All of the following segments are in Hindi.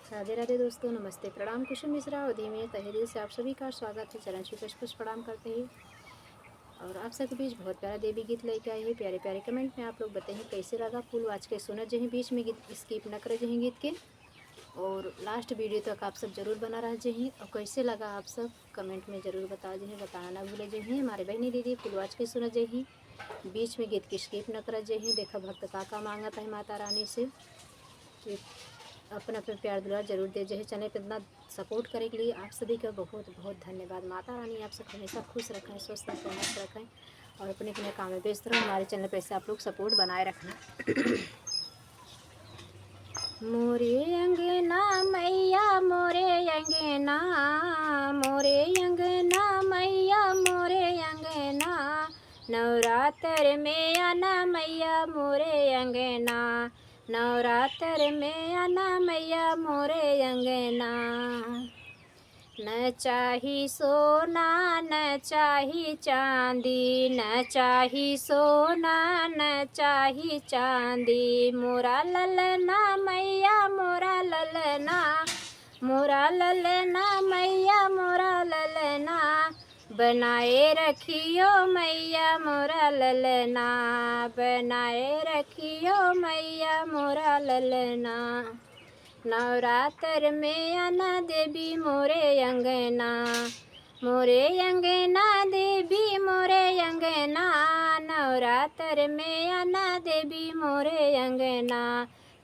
राधे राधे दोस्तों, नमस्ते, प्रणाम, कुशल मिश्रा अवधि में तहे दिल से आप सभी का स्वागत है। चरण छू पुष्प प्रणाम करते हैं और आप सबके बीच बहुत प्यारा देवी गीत लेके आए हैं। प्यारे प्यारे कमेंट में आप लोग बताइए कैसे लगा। फुल आज के सुनत जहीं बीच में गीत स्किप न करे जहीं गीत के, और लास्ट वीडियो तक आप सब जरूर बना रह जहीं। और कैसे लगा आप सब कमेंट में ज़रूर बता जहीं, बताना ना भूले जहीं। हमारे बहनी दीदी फुल आज के सुनत जहीं बीच में गीत की स्किप न कर जहीं। देखा भक्त काका मांगता है माता रानी से अपना प्यार दुलार जरूर दे जहे। चैनल पर इतना सपोर्ट करने के लिए आप सभी का बहुत बहुत धन्यवाद। माता रानी आप सब हमेशा खुश रखें, स्वस्थ रखें, मस्त रखें और अपने अपने काम में व्यस्त रहें। हमारे चैनल पर ऐसे आप लोग सपोर्ट बनाए रखना। मोरे अंगना मैया मोरे अंगना, मोरे अंगना मैया मोरे अंगना, नवरात्र में आना मैया मोरे अंगना, नवरात्र में आना मैया मोरे अंगना। न चाही सोना न चाही चांदी, न चाही सोना न चाही चांदी, मोरा ललना मैया मोरा ललना, मोरा ललना मैया मोरा ललना, बनाए रखियो मैया मोरा ललना, बनाए रखियो मैया मोरा ललना। नवरात्र में आना देवी मोरे अंगना, मोरे अंगना देवी मोरे अंगना, नवरात्र में आना देवी मोरे अंगना,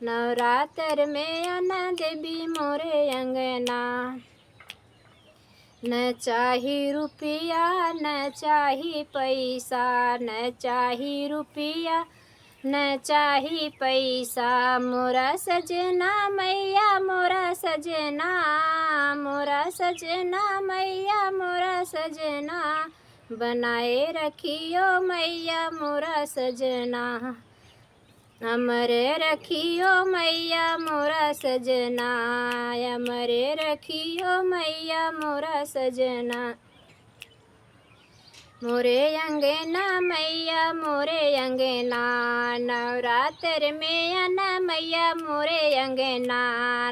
नवरात्र में आना देवी मोरे अंगना। न चाही रुपया न चाही पैसा, न चाही रुपया न चाही पैसा, मोरा सजना मैया मोरा सजना, मोरा सजना मैया मोरा सजना, बनाए रखियो मैया मोरा सजना, अमरे रखियो मैया मोरा सजना, अमरे रखियो मैया मोरा सजना। मोरे अंगना मैया मोरे अंगना, नवरात्र में आना मैया मोरे अंगना,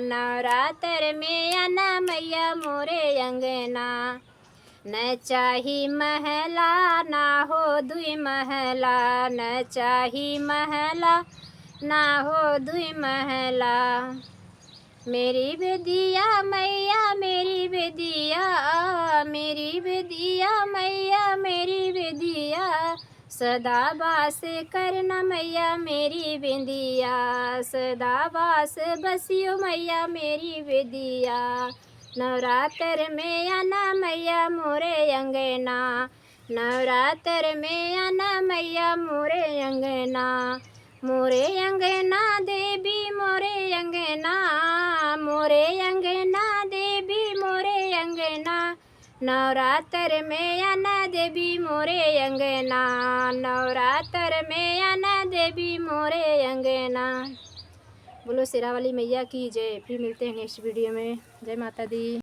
नवरात्र में आना मैया मोरे अंगना। न चाही महला ना हो दुई महला, न चाही महला ना हो दुई महला, मेरी बेदिया मैया मेरी बेदिया, मेरी बेदिया मैया मेरी बेदिया, सदा बास करना मैया मेरी बेदिया, सदा बास बसियो मैया मेरी बेदिया। नवरात्र में आना मैया मोरे अंगना, नवरात्र में आना मैया मोरे अंगना, मोरे अंगना देवी मोरे अंगना, मोरे अंगना देवी मोरे अंगना, नवरात्र में आना देवी मोरे अंगना, नवरात्र में आना देवी मोरे अंगना। बोलो शेरा वाली मैया की जय। फिर मिलते हैं नेक्स्ट वीडियो में। जय माता दी।